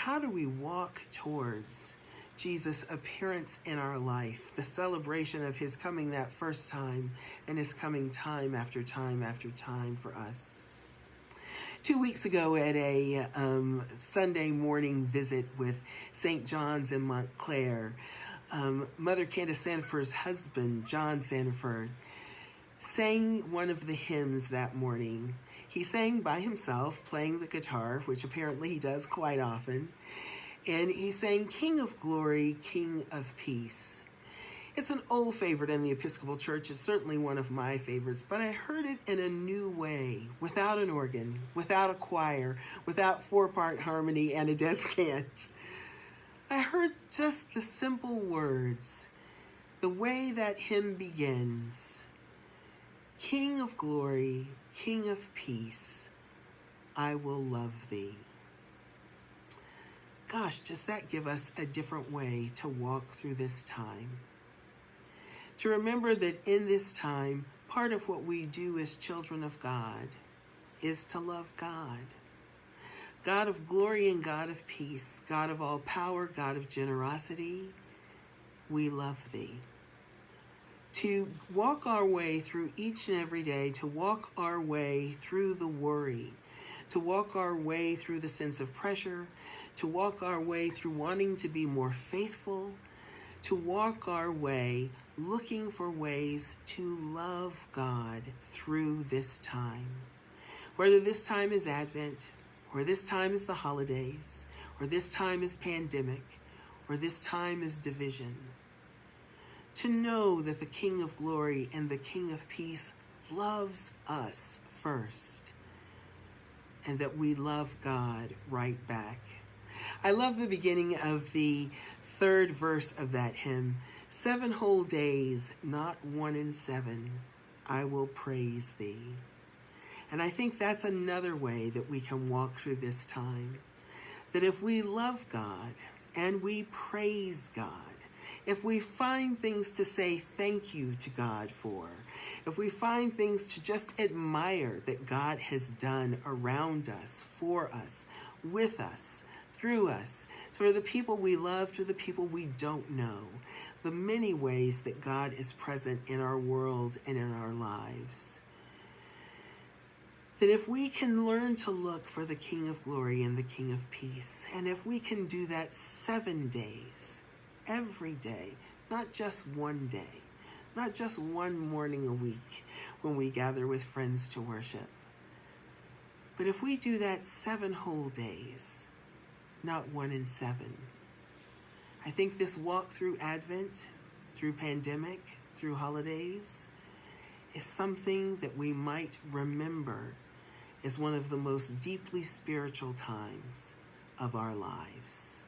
how do we walk towards Jesus' appearance in our life, the celebration of his coming that first time and his coming time after time after time for us? 2 weeks ago at a Sunday morning visit with St. John's in Montclair, Mother Candace Sanford's husband, John Sanford, sang one of the hymns that morning. He sang by himself, playing the guitar, which apparently he does quite often. And he sang, "King of Glory, King of Peace." It's an old favorite in the Episcopal Church. It's certainly one of my favorites, but I heard it in a new way, without an organ, without a choir, without 4-part harmony and a descant. I heard just the simple words, the way that hymn begins. King of glory, King of peace, I will love thee. Gosh, does that give us a different way to walk through this time? To remember that in this time, part of what we do as children of God is to love God. God of glory and God of peace, God of all power, God of generosity, we love thee. To walk our way through each and every day, to walk our way through the worry, to walk our way through the sense of pressure, to walk our way through wanting to be more faithful, to walk our way looking for ways to love God through this time. Whether this time is Advent, or this time is the holidays, or this time is pandemic, or this time is division. To know that the King of Glory and the King of Peace loves us first, and that we love God right back. I love the beginning of the 3rd verse of that hymn. 7 whole days, not 1 in 7, I will praise thee. And I think that's another way that we can walk through this time. That if we love God and we praise God, if we find things to say thank you to God for, if we find things to just admire that God has done around us, for us, with us, through us, for the people we love, to the people we don't know, the many ways that God is present in our world and in our lives. That if we can learn to look for the King of Glory and the King of Peace, and if we can do that 7 days, every day, not just one day, not just one morning a week when we gather with friends to worship, but if we do that 7 whole days, not 1 in 7, I think this walk through Advent, through pandemic, through holidays, is something that we might remember as one of the most deeply spiritual times of our lives.